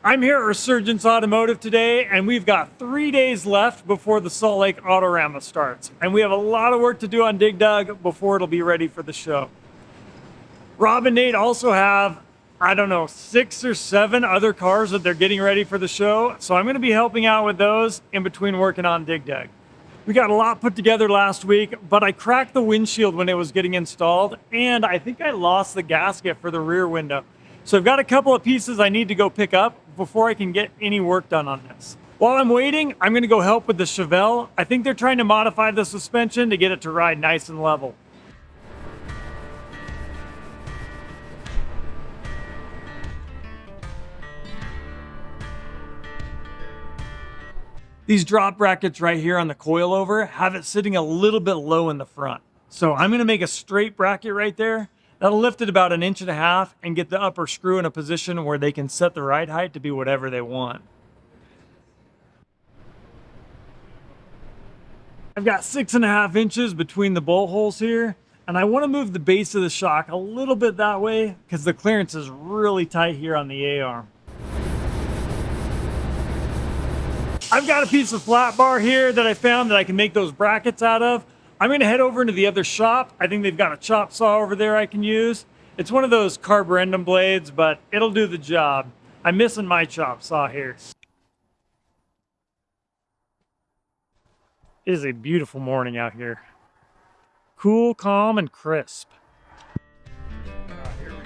I'm here at Resurgence Automotive today, and we've got 3 days left before the Salt Lake Autorama starts. And we have a lot of work to do on Dig Dug before it'll be ready for the show. Rob and Nate also have, 6 or 7 other cars that they're getting ready for the show. So I'm gonna be helping out with those in between working on Dig Dug. We got a lot put together last week, but I cracked the windshield when it was getting installed, and I think I lost the gasket for the rear window. So I've got a couple of pieces I need to go pick up before I can get any work done on this. While I'm waiting, I'm gonna go help with the Chevelle. I think they're trying to modify the suspension to get it to ride nice and level. These drop brackets right here on the coilover have it sitting a little bit low in the front. So I'm gonna make a straight bracket right there. That'll lift it about 1.5 inches and get the upper screw in a position where they can set the ride height to be whatever they want. I've got 6.5 inches between the bolt holes here, and I want to move the base of the shock a little bit that way because the clearance is really tight here on the A-arm. I've got a piece of flat bar here that I found that I can make those brackets out of. I'm gonna head over into the other shop. I think they've got a chop saw over there I can use. It's one of those carburetor blades, but it'll do the job. I'm missing my chop saw here. It is a beautiful morning out here. Cool, calm, and crisp. Here we go.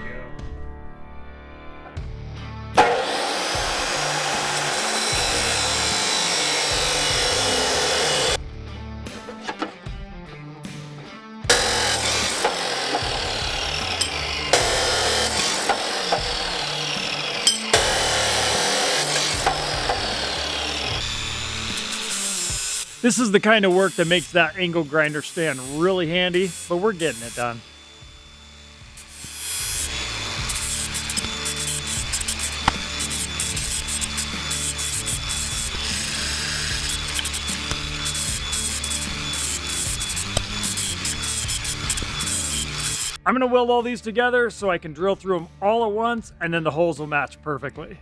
This is the kind of work that makes that angle grinder stand really handy, but we're getting it done. I'm gonna weld all these together so I can drill through them all at once, and then the holes will match perfectly.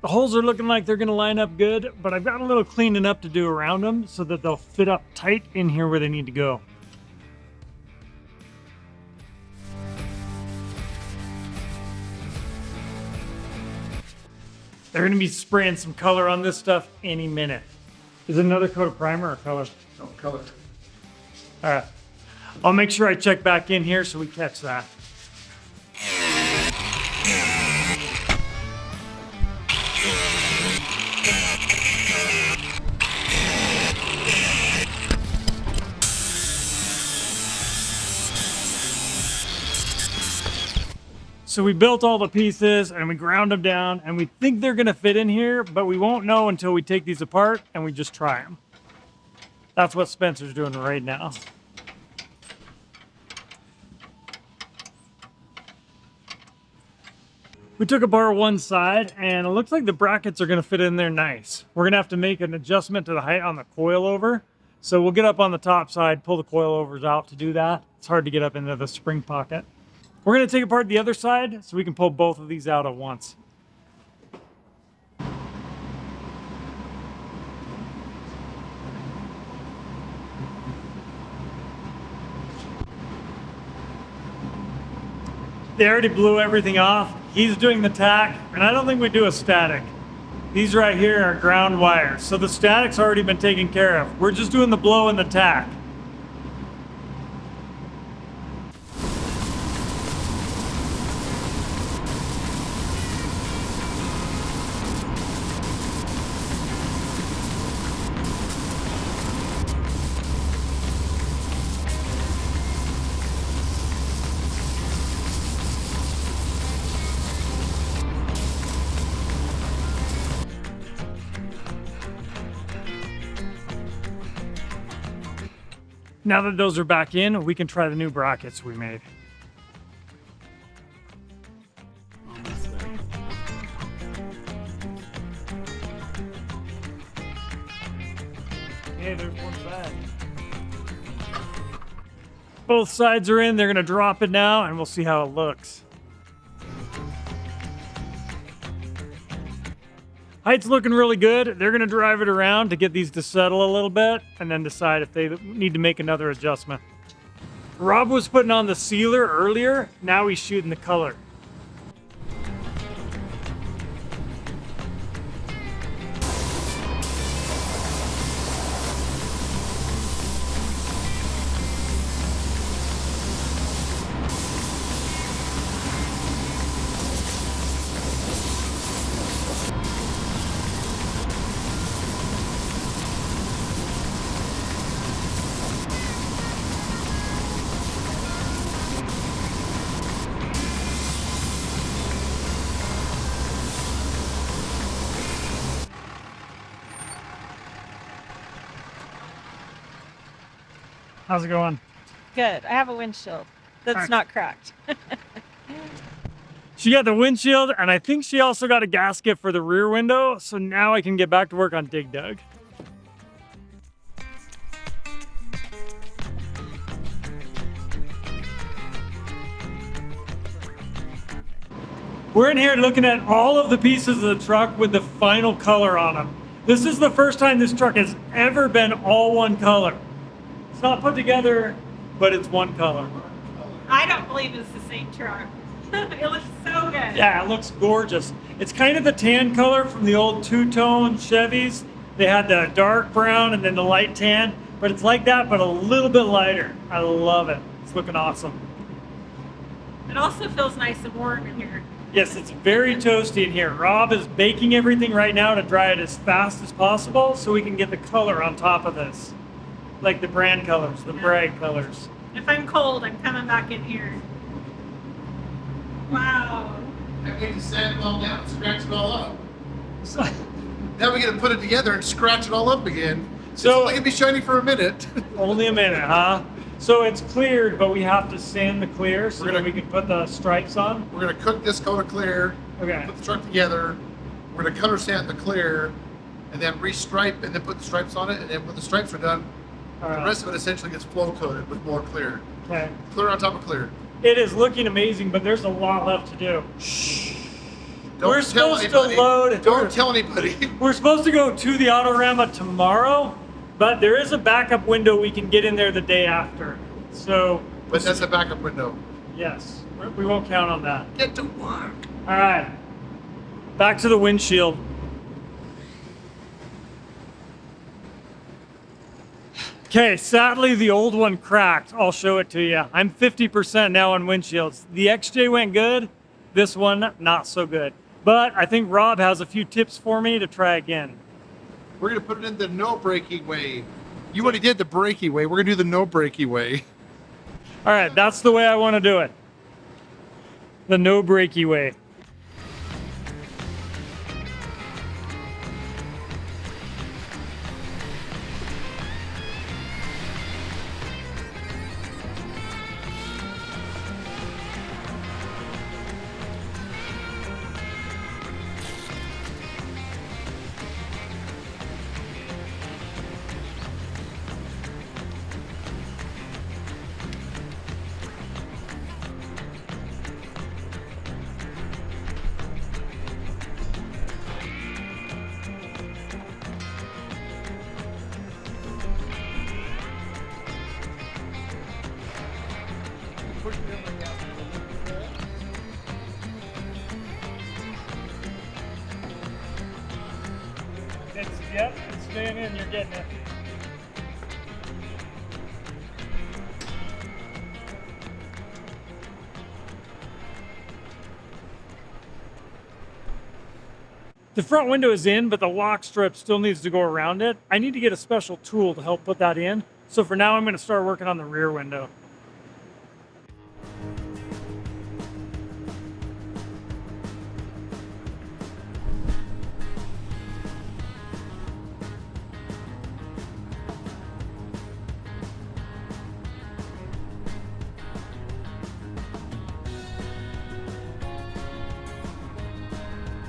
The holes are looking like they're gonna line up good, but I've got a little cleaning up to do around them so that they'll fit up tight in here where they need to go. They're gonna be spraying some color on this stuff any minute. Is it another coat of primer or color? No, color. All right. I'll make sure I check back in here so we catch that. So we built all the pieces and we ground them down and we think they're gonna fit in here, but we won't know until we take these apart and we just try them. That's what Spencer's doing right now. We took apart one side and it looks like the brackets are gonna fit in there nice. We're gonna have to make an adjustment to the height on the coilover. So we'll get up on the top side, pull the coilovers out to do that. It's hard to get up into the spring pocket. We're gonna take apart the other side so we can pull both of these out at once. They already blew everything off. He's doing the tack, and I don't think we do a static. These right here are ground wires, so the static's already been taken care of. We're just doing the blow and the tack. Now that those are back in, we can try the new brackets we made. Okay, there's one side. Both sides are in. They're gonna drop it now, and we'll see how it looks. Height's looking really good. They're gonna drive it around to get these to settle a little bit and then decide if they need to make another adjustment. Rob was putting on the sealer earlier. Now he's shooting the color. How's it going? Good. I have a windshield that's not cracked. She got the windshield, and I think she also got a gasket for the rear window, so now I can get back to work on Dig Dug. We're in here looking at all of the pieces of the truck with the final color on them. This is the first time this truck has ever been all one color. It's not put together, but it's one color. I don't believe it's the same truck. It looks so good. Yeah, it looks gorgeous. It's kind of the tan color from the old two-tone Chevys. They had the dark brown and then the light tan, but it's like that, but a little bit lighter. I love it. It's looking awesome. It also feels nice and warm in here. Yes, it's very toasty in here. Rob is baking everything right now to dry it as fast as possible so we can get the color on top of this. Like the brand colors, the brag colors. If I'm cold, I'm coming back in here. Wow. I get to sand it all down and scratch it all up. Now we got to put it together and scratch it all up again. So it's only gonna be shiny for a minute. Only a minute, huh? So it's cleared, but we have to sand the clear so that we can put the stripes on. We're gonna cook this coat of clear. Okay. Put the truck together. We're gonna color sand the clear, and then restripe, and then put the stripes on it. And then when the stripes are done, All the right. rest of it essentially gets flow coated with more clear. Okay. Clear on top of clear. It is looking amazing, but there's a lot left to do. Don't We're tell supposed to anybody. load- Don't tell anybody. We're supposed to go to the Autorama tomorrow, but there is a backup window we can get in there the day after. So, But that's a backup window. yes, we won't count on that. Get to work. All right, back to the windshield. Okay, sadly the old one cracked. I'll show it to you. I'm 50% now on windshields. The XJ went good, this one not so good. But I think Rob has a few tips for me to try again. We're gonna put it in the no breaky way. You already did the breaky way. We're gonna do the no breaky way. All right, that's the way I want to do it. The no breaky way. It's staying in, you're getting it. The front window is in, but the lock strip still needs to go around it. I need to get a special tool to help put that in. So for now, I'm going to start working on the rear window.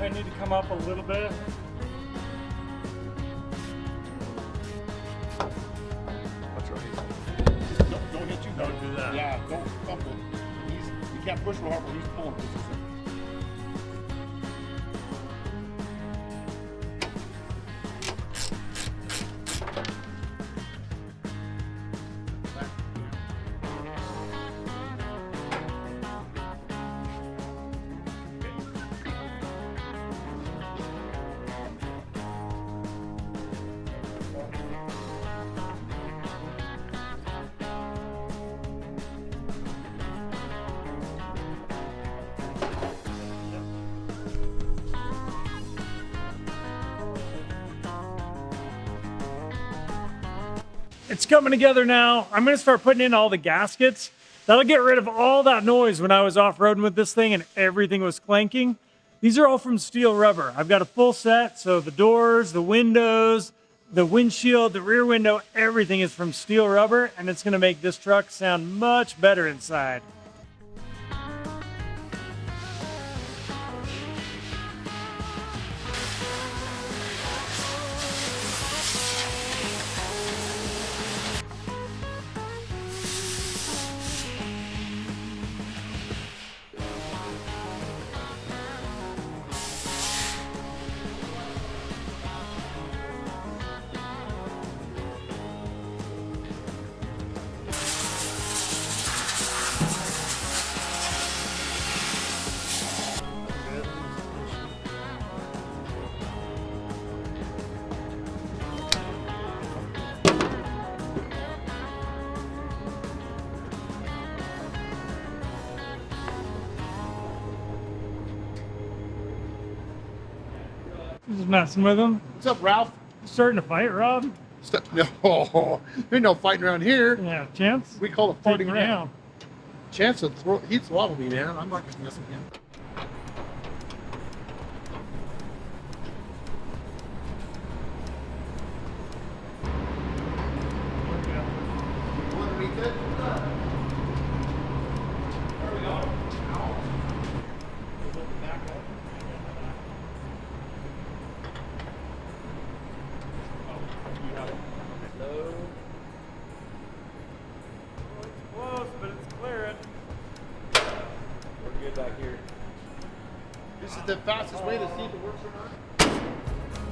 I need to come up a little bit. That's right. Don't hit you. Don't do that. Yeah, don't fumble. You can't push real hard when he's pulling. It's coming together now. I'm going to start putting in all the gaskets. That'll get rid of all that noise when I was off-roading with this thing and everything was clanking. These are all from steel rubber. I've got a full set, so the doors, the windows, the windshield, the rear window, everything is from steel rubber, and it's going to make this truck sound much better inside. Just messing with him. What's up, Ralph? Starting to fight, Rob? No, there's no fighting around here. Yeah, Chance? We call it Take farting me around. down. Chance would he'd throttle me, man. I'm not gonna mess with him. Close, but it's clearing. We're good back here. This is the fastest way to see if it works or not.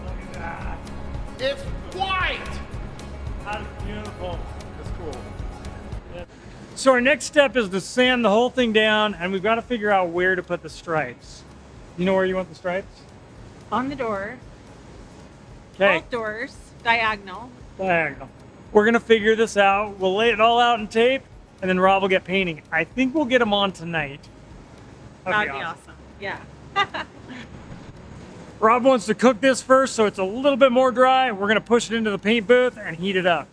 Look at that. It's white! That is beautiful. That's cool. So our next step is to sand the whole thing down, and we've got to figure out where to put the stripes. You know where you want the stripes? On the door. Okay, Both doors. Diagonal. diagonal. We're gonna figure this out. We'll lay it all out in tape, and then Rob will get painting. I think we'll get them on tonight. That'd be awesome. Yeah. Rob wants to cook this first, so it's a little bit more dry. We're gonna push it into the paint booth and heat it up.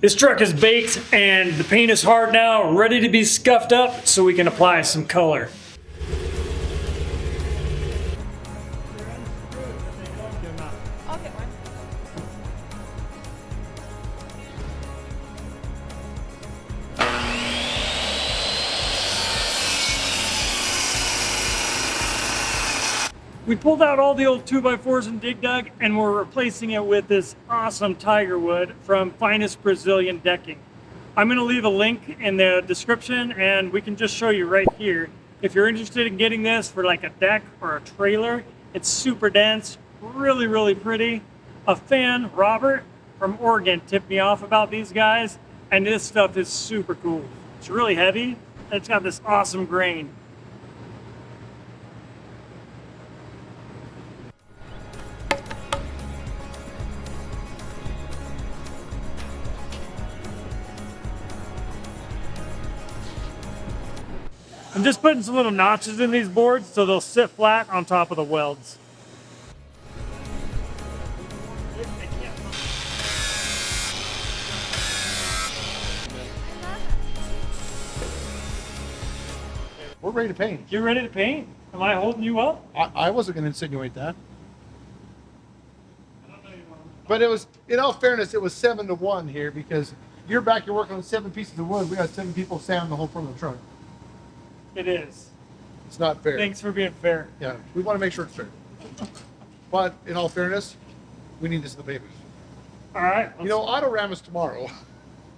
This truck is baked and the paint is hard now, ready to be scuffed up so we can apply some color. I'll get one. We pulled out all the old 2x4s and dig dug, and we're replacing it with this awesome tiger wood from Finest Brazilian Decking. I'm going to leave a link in the description, and we can just show you right here. If you're interested in getting this for like a deck or a trailer, it's super dense, really, really pretty. A fan, Robert from Oregon, tipped me off about these guys, and this stuff is super cool. It's really heavy, and it's got this awesome grain. I'm just putting some little notches in these boards so they'll sit flat on top of the welds. We're ready to paint. You ready to paint? Am I holding you up? I wasn't going to insinuate that. But it was, in all fairness, it was 7-1 here because you're back, you're working on 7 pieces of wood. We got 7 people sanding the whole front of the truck. It is. It's not fair. Thanks for being fair. Yeah, we want to make sure it's fair. But in all fairness, we need this in the papers. All right. You know, Autorama's tomorrow.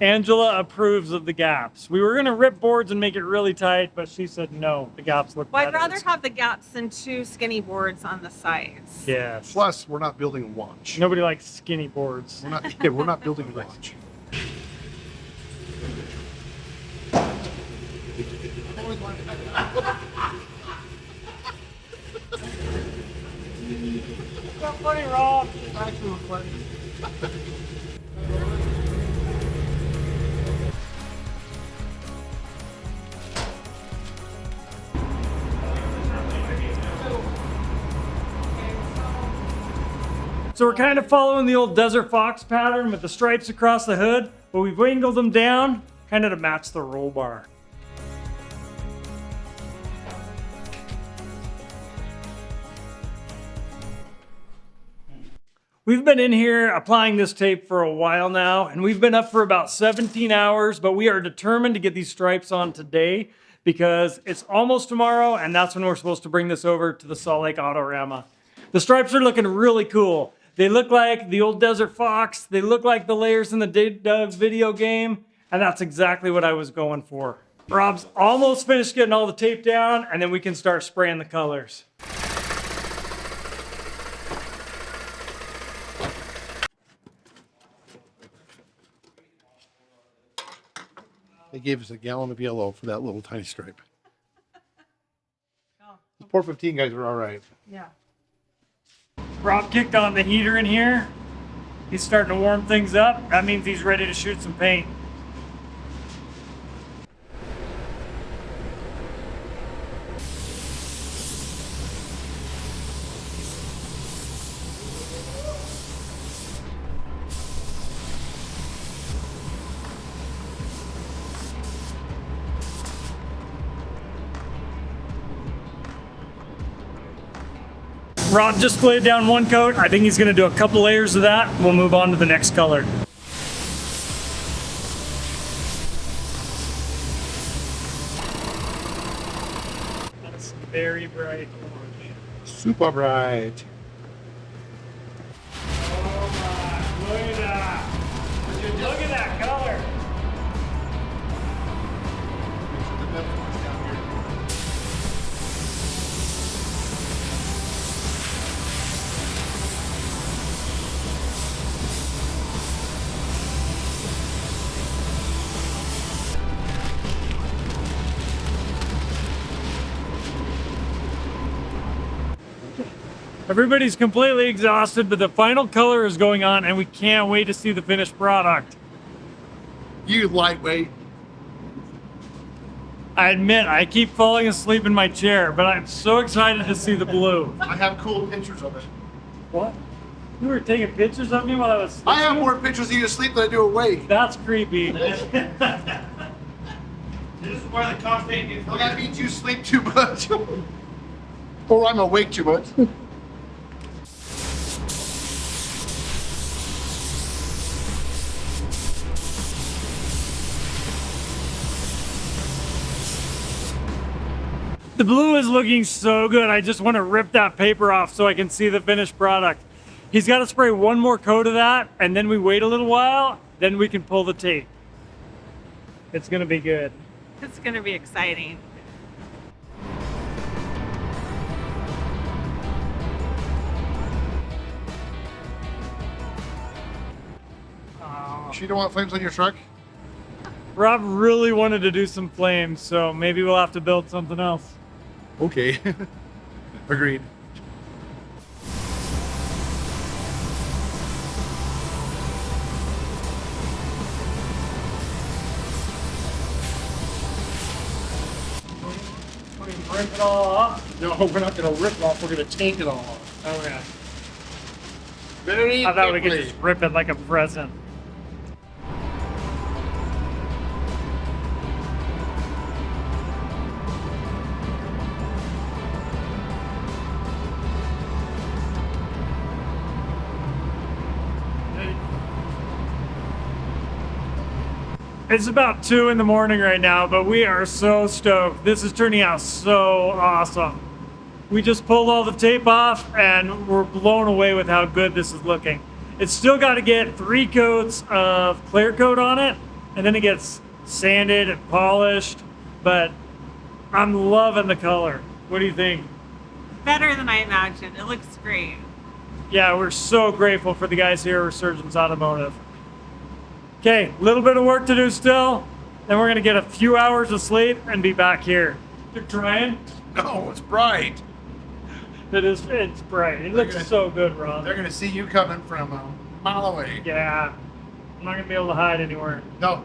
Angela approves of the gaps. We were going to rip boards and make it really tight, but she said no, the gaps look Well, better. I'd rather have the gaps than 2 skinny boards on the sides. Yes. Plus, we're not building a watch. Nobody likes skinny boards. We're not building a watch. Not funny, Rob. Actually, funny. So we're kind of following the old Desert Fox pattern with the stripes across the hood, but we've angled them down kind of to match the roll bar. We've been in here applying this tape for a while now, and we've been up for about 17 hours, but we are determined to get these stripes on today because it's almost tomorrow, and that's when we're supposed to bring this over to the Salt Lake Autorama. The stripes are looking really cool. They look like the old Desert Fox. They look like the layers in the Dig Dug video game, and that's exactly what I was going for. Rob's almost finished getting all the tape down, and then we can start spraying the colors. They gave us a gallon of yellow for that little tiny stripe. The poor 15 guys are all right. Yeah. Rob kicked on the heater in here. He's starting to warm things up. That means he's ready to shoot some paint. Rob just laid down one coat. I think he's gonna do a couple layers of that. We'll move on to the next color. That's very bright orange. Super bright. Oh my, look at that. Look at that color. Everybody's completely exhausted, but the final color is going on and we can't wait to see the finished product. You lightweight. I admit, I keep falling asleep in my chair, but I'm so excited to see the blue. I have cool pictures of it. What? You were taking pictures of me while I was sleeping? I have more pictures of you asleep than I do awake. That's creepy. This is why the cost ain't gets Well, that means you sleep too much. Or I'm awake too much. The blue is looking so good. I just want to rip that paper off so I can see the finished product. He's got to spray one more coat of that, and then we wait a little while, then we can pull the tape. It's gonna be good. It's going to be exciting. You don't want flames on your truck? Rob really wanted to do some flames, so maybe we'll have to build something else. Okay. Agreed. We can rip it all off. No, we're not going to rip it off. We're going to take it all off. Oh yeah. Very I thought we could quickly. just rip it like a present. It's about 2 in the morning right now, but we are so stoked. This is turning out so awesome. We just pulled all the tape off and we're blown away with how good this is looking. It's still got to get 3 coats of clear coat on it, and then it gets sanded and polished, but I'm loving the color. What do you think? Better than I imagined. It looks great. Yeah, we're so grateful for the guys here at Resurgence Automotive. Okay, a little bit of work to do still, then we're gonna get a few hours of sleep and be back here. You're trying? No, it's bright. It's bright. It looks Okay. so good, Ron. They're going to see you coming from a mile away. Yeah, I'm not gonna be able to hide anywhere. No,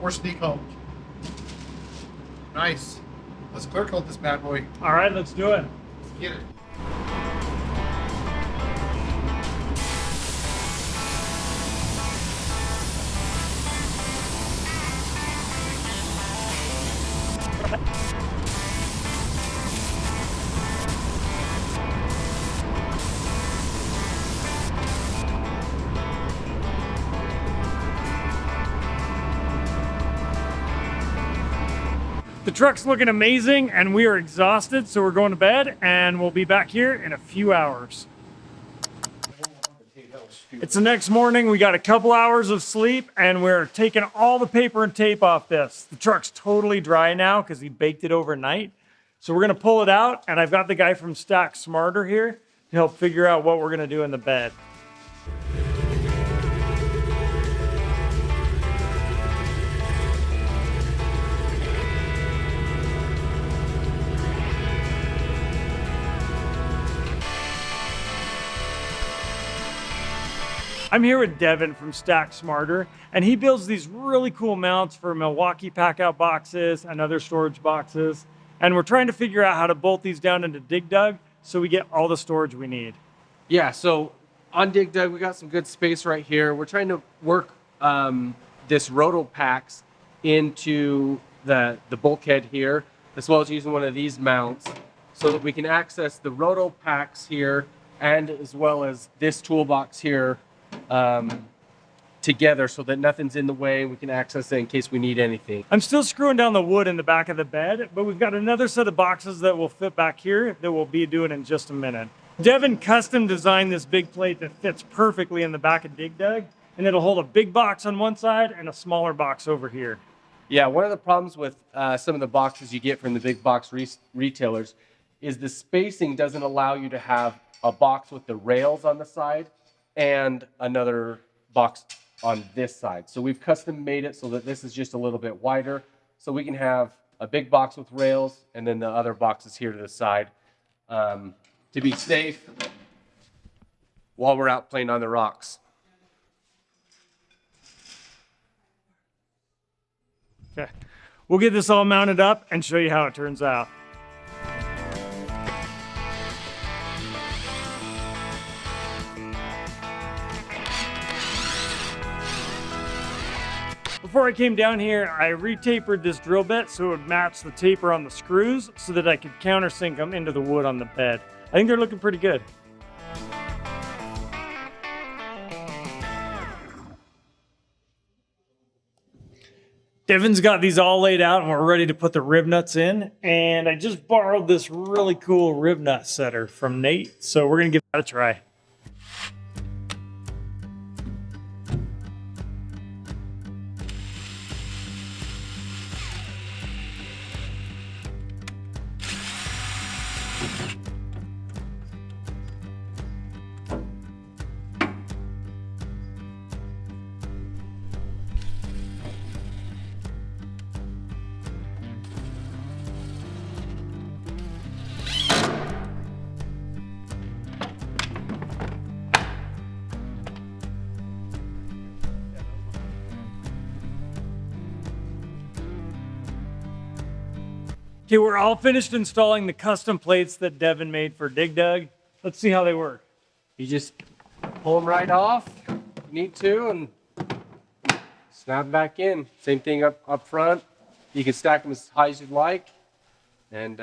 or sneak home. Nice. Let's clear coat this bad boy. All right, let's do it. Get it. The truck's looking amazing and we are exhausted, so we're going to bed and we'll be back here in a few hours. It's the next morning. We got a couple hours of sleep and we're taking all the paper and tape off this. The truck's totally dry now because he baked it overnight. So we're gonna pull it out, and I've got the guy from Stack Smarter here to help figure out what we're gonna do in the bed. I'm here with Devin from Stack Smarter, and he builds these really cool mounts for Milwaukee pack-out boxes and other storage boxes. And we're trying to figure out how to bolt these down into Dig Dug so we get all the storage we need. Yeah, so on Dig Dug, we got some good space right here. We're trying to work this roto packs into the bulkhead here, as well as using one of these mounts so that we can access the roto packs here and as well as this toolbox here together so that nothing's in the way. We can access it in case we need anything. I'm still screwing down the wood in the back of the bed, but we've got another set of boxes that will fit back here that we'll be doing in just a minute. Devin custom designed this big plate that fits perfectly in the back of Dig Dug, and it'll hold a big box on one side and a smaller box over here. Yeah, one of the problems with some of the boxes you get from the big box retailers is the spacing doesn't allow you to have a box with the rails on the side and another box on this side. So we've custom made it so that this is just a little bit wider, so we can have a big box with rails and then the other boxes here to the side to be safe while we're out playing on the rocks. Okay, we'll get this all mounted up and show you how it turns out. Before I came down here, I retapered this drill bit so it would match the taper on the screws so that I could countersink them into the wood on the bed. I think they're looking pretty good. Devin's got these all laid out and we're ready to put the rib nuts in. And I just borrowed this really cool rib nut setter from Nate, so we're gonna give that a try. Okay, we're all finished installing the custom plates that Devin made for Dig Dug. Let's see how they work. You just pull them right off, if you need to, and snap them back in. Same thing up front. You can stack them as high as you'd like, and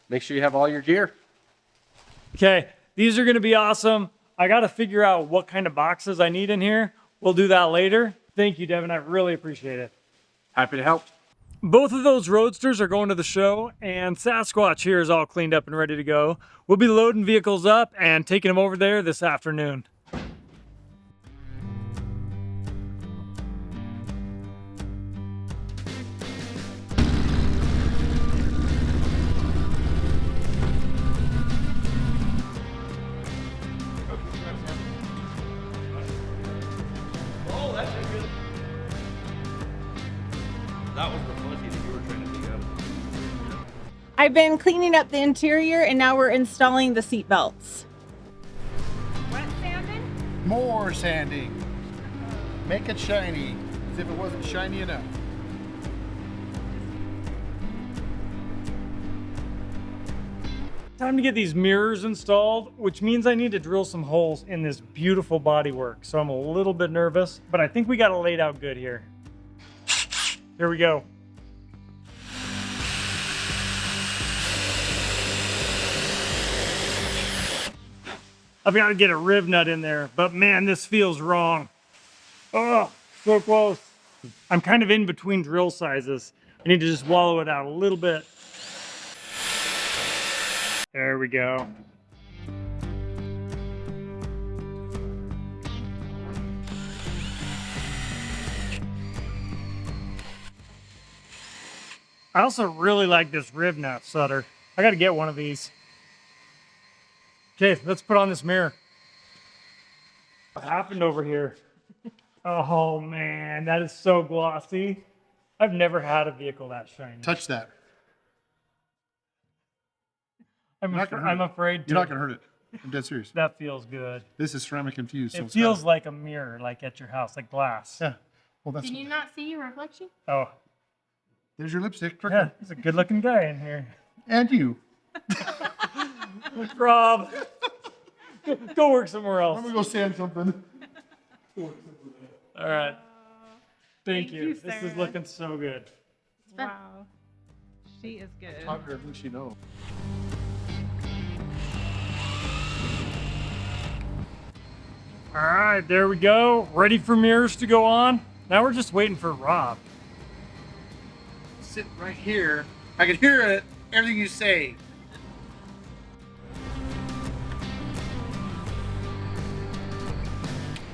make sure you have all your gear. Okay, these are gonna be awesome. I gotta figure out what kind of boxes I need in here. We'll do that later. Thank you, Devin, I really appreciate it. Happy to help. Both of those Roadsters are going to the show, and Sasquatch here is all cleaned up and ready to go. We'll be loading vehicles up and taking them over there this afternoon. I've been cleaning up the interior and now we're installing the seat belts. Wet sanding? More sanding. Make it shiny, as if it wasn't shiny enough. Time to get these mirrors installed, which means I need to drill some holes in this beautiful bodywork. So I'm a little bit nervous, but I think we got it laid out good here. Here we go. I've got to get a rib nut in there, but man, this feels wrong. Oh, so close. I'm kind of in between drill sizes. I need to just wallow it out a little bit. There we go. I also really like this rib nut Sutter. I got to get one of these. Okay, let's put on this mirror. What happened over here? Oh man, that is so glossy. I've never had a vehicle that shiny. Touch that. I'm afraid to. You're not gonna hurt it. I'm dead serious. That feels good. This is ceramic infused. So It feels like a mirror, like at your house, like glass. Yeah. Well, that's. Can you not see your reflection? Oh, There's your lipstick. yeah, he's a good-looking guy in here. And you. Rob, go work somewhere else. I'm gonna go sand something. All right. Thank you. This is Sarah. looking so good. Wow. She is good. Talk to her. Who she know? All right, there we go. Ready for mirrors to go on. Now we're just waiting for Rob. Sit right here. I can hear it. Everything you say.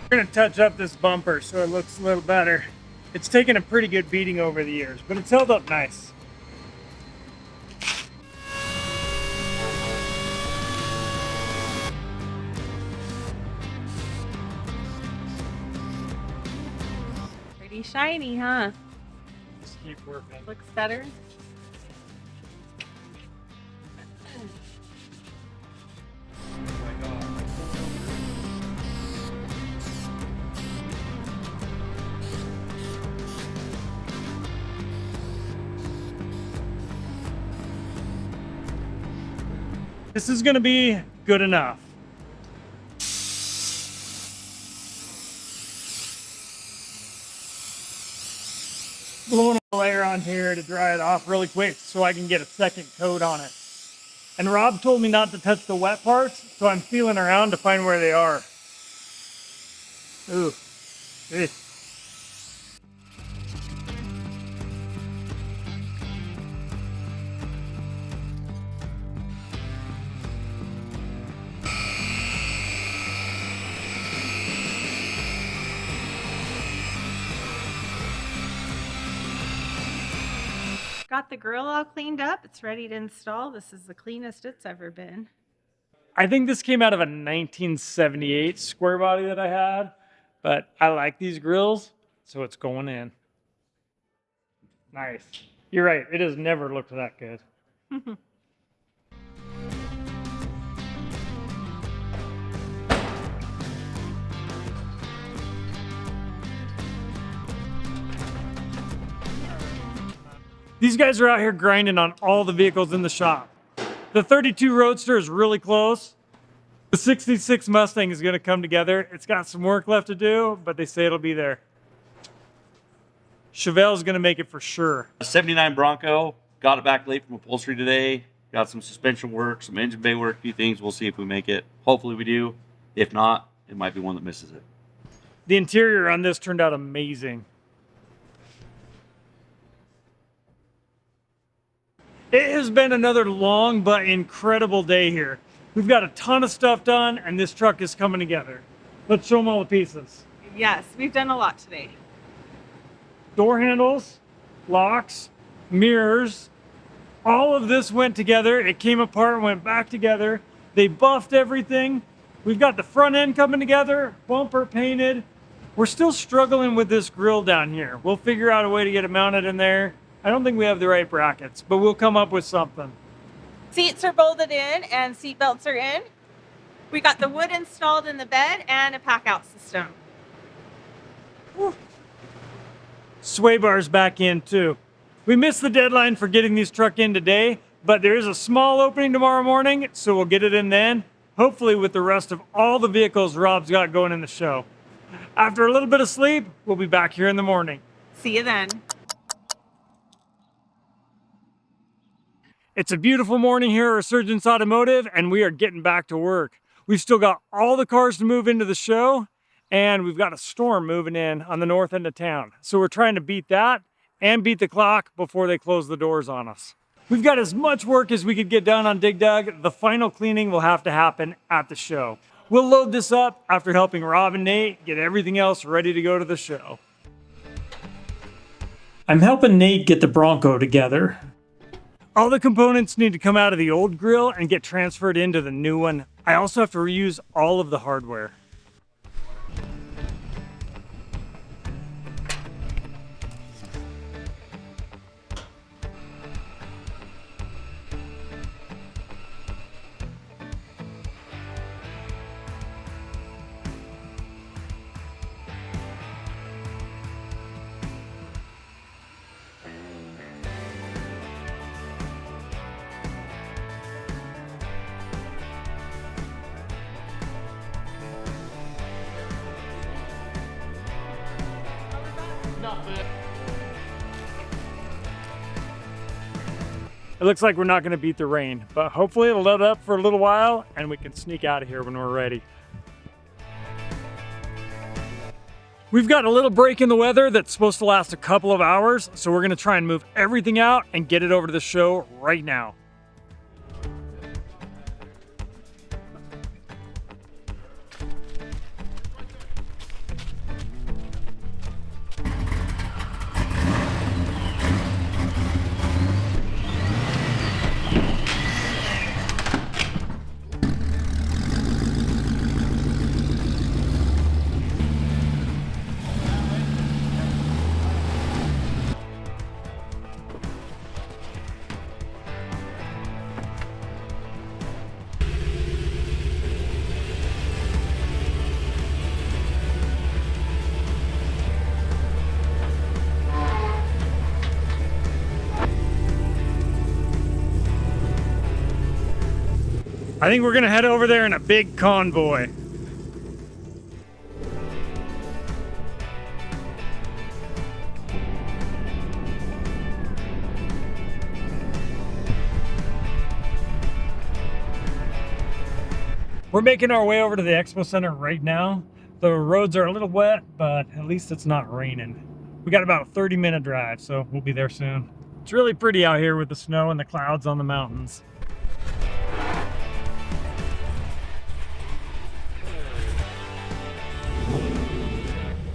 We're gonna touch up this bumper so it looks a little better. It's taken a pretty good beating over the years, but it's held up nice. Pretty shiny, huh? Just keep working. Looks better. This is gonna be good enough. Blowing a layer on here to dry it off really quick so I can get a second coat on it. And Rob told me not to touch the wet parts, so I'm feeling around to find where they are. Ooh. Ugh. Got the grill all cleaned up. It's ready to install. This is the cleanest it's ever been. I think this came out of a 1978 square body that I had, but I like these grills, so it's going in. Nice. You're right, it has never looked that good. These guys are out here grinding on all the vehicles in the shop. The 32 Roadster is really close. The 66 Mustang is going to come together. It's got some work left to do, but they say it'll be there. Chevelle is going to make it for sure. A 79 Bronco, got it back late from upholstery today. Got some suspension work, some engine bay work, a few things. We'll see if we make it. Hopefully we do. If not, it might be one that misses it. The interior on this turned out amazing. It has been another long but incredible day here. We've got a ton of stuff done, and this truck is coming together. Let's show them all the pieces. Yes, we've done a lot today. Door handles, locks, mirrors, all of this went together. It came apart and went back together. They buffed everything. We've got the front end coming together, bumper painted. We're still struggling with this grill down here. We'll figure out a way to get it mounted in there. I don't think we have the right brackets, but we'll come up with something. Seats are bolted in and seat belts are in. We got the wood installed in the bed and a pack out system. Whew. Sway bars back in too. We missed the deadline for getting these truck in today, but there is a small opening tomorrow morning, so we'll get it in then, hopefully with the rest of all the vehicles Rob's got going in the show. After a little bit of sleep, we'll be back here in the morning. See you then. It's a beautiful morning here at Resurgence Automotive, and we are getting back to work. We've still got all the cars to move into the show, and we've got a storm moving in on the north end of town. So we're trying to beat that and beat the clock before they close the doors on us. We've got as much work as we could get done on Dig Dug. The final cleaning will have to happen at the show. We'll load this up after helping Rob and Nate get everything else ready to go to the show. I'm helping Nate get the Bronco together. All the components need to come out of the old grill and get transferred into the new one. I also have to reuse all of the hardware. It looks like we're not going to beat the rain, but hopefully it'll let up for a little while and we can sneak out of here when we're ready. We've got a little break in the weather that's supposed to last a couple of hours, so we're going to try and move everything out and get it over to the show right now. I think we're gonna head over there in a big convoy. We're making our way over to the Expo Center right now. The roads are a little wet, but at least it's not raining. We got about a 30-minute drive, so we'll be there soon. It's really pretty out here with the snow and the clouds on the mountains.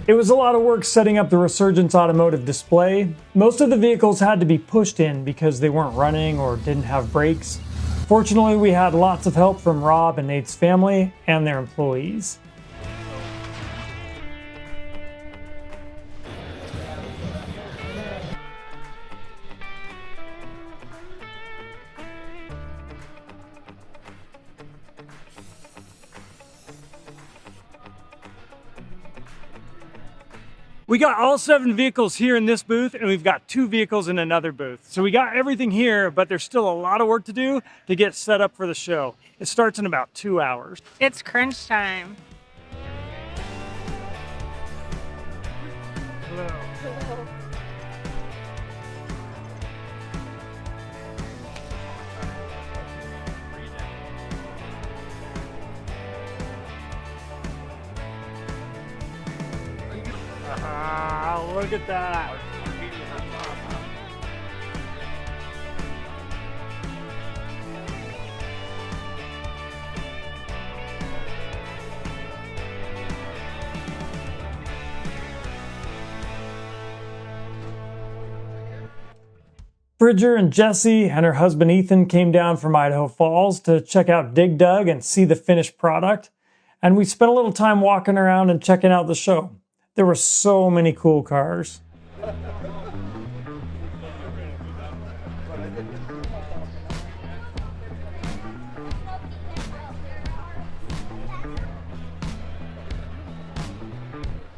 It was a lot of work setting up the Resurgence Automotive display. Most of the vehicles had to be pushed in because they weren't running or didn't have brakes. Fortunately, we had lots of help from Rob and Nate's family and their employees. We got all 7 vehicles here in this booth, and we've got 2 vehicles in another booth. So we got everything here, but there's still a lot of work to do to get set up for the show. It starts in about 2 hours. It's crunch time. Ah, look at that. Bridger and Jesse and her husband Ethan came down from Idaho Falls to check out Dig Dug and see the finished product. And we spent a little time walking around and checking out the show. There were so many cool cars.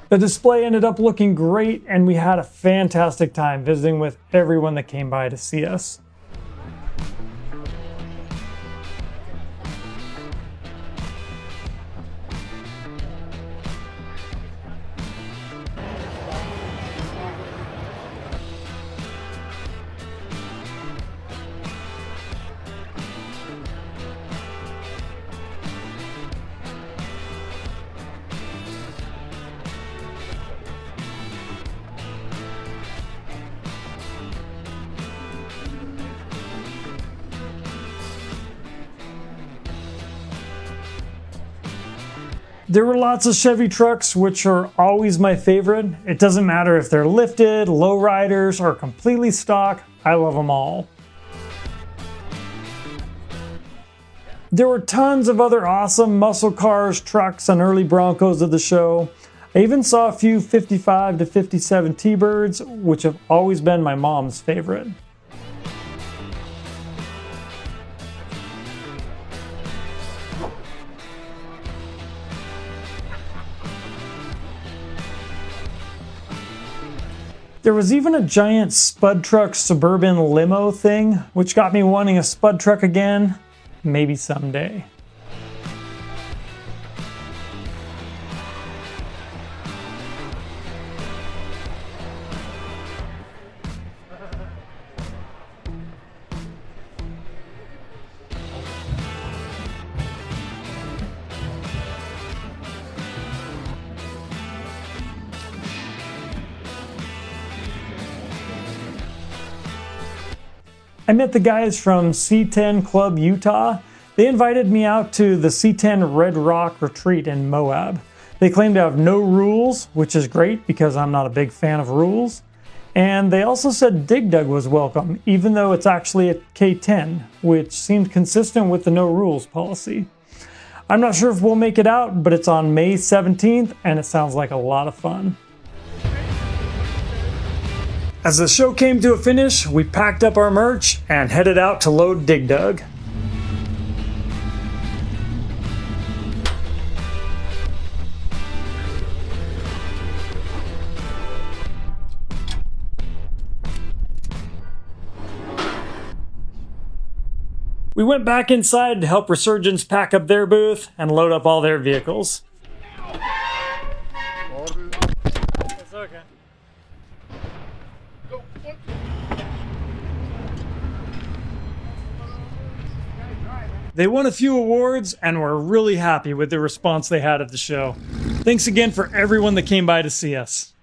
The display ended up looking great, and we had a fantastic time visiting with everyone that came by to see us. There were lots of Chevy trucks, which are always my favorite. It doesn't matter if they're lifted, lowriders, or completely stock. I love them all. There were tons of other awesome muscle cars, trucks, and early Broncos at the show. I even saw a few 55 to 57 T-Birds, which have always been my mom's favorite. There was even a giant spud truck suburban limo thing, which got me wanting a spud truck again, maybe someday. I met the guys from C10 Club Utah. They invited me out to the C10 Red Rock Retreat in Moab. They claim to have no rules, which is great because I'm not a big fan of rules. And they also said Dig Dug was welcome, even though it's actually a K10, which seemed consistent with the no rules policy. I'm not sure if we'll make it out, but it's on May 17th, and it sounds like a lot of fun. As the show came to a finish, we packed up our merch and headed out to load Dig Dug. We went back inside to help Resurgence pack up their booth and load up all their vehicles. It's okay. They won a few awards and we're really happy with the response they had at the show. Thanks again for everyone that came by to see us.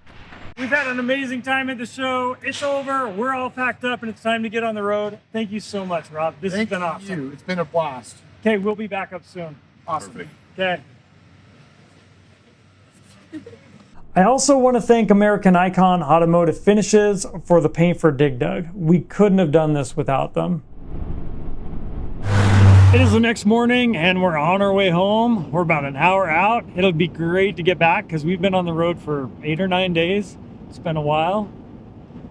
We've had an amazing time at the show. It's over. We're all packed up and it's time to get on the road. Thank you so much, Rob. This has been awesome. Thank you. It's been a blast. Okay, we'll be back up soon. Awesome. Okay. I also want to thank American Icon Automotive Finishes for the paint for Dig Dug. We couldn't have done this without them. It is the next morning and we're on our way home. We're about an hour out. It'll be great to get back because we've been on the road for 8 or 9 days. It's been a while.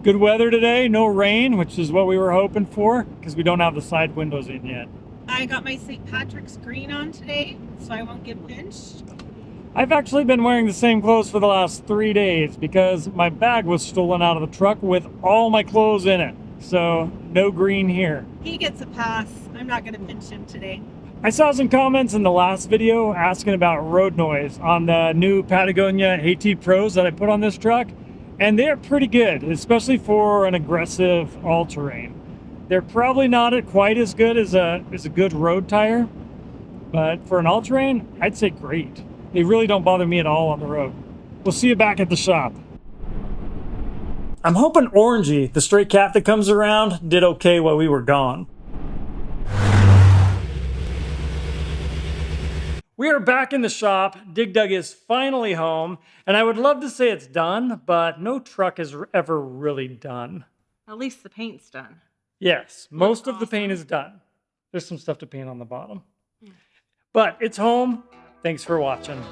Good weather today, no rain, which is what we were hoping for because we don't have the side windows in yet. I got my St. Patrick's green on today, so I won't get pinched. I've actually been wearing the same clothes for the last 3 days because my bag was stolen out of the truck with all my clothes in it. So no green here. He gets a pass. I'm not going to pinch him today. I saw some comments in the last video asking about road noise on the new Patagonia AT Pros that I put on this truck. And they're pretty good, especially for an aggressive all-terrain. They're probably not quite as good as a good road tire, but for an all-terrain, I'd say great. They really don't bother me at all on the road. We'll see you back at the shop. I'm hoping Orangey, the stray cat that comes around, did okay while we were gone. We are back in the shop. Dig Dug is finally home, and I would love to say it's done, but no truck is ever really done. At least the paint's done. Yes, most of the paint is done. There's some stuff to paint on the bottom. But it's home. Thanks for watching.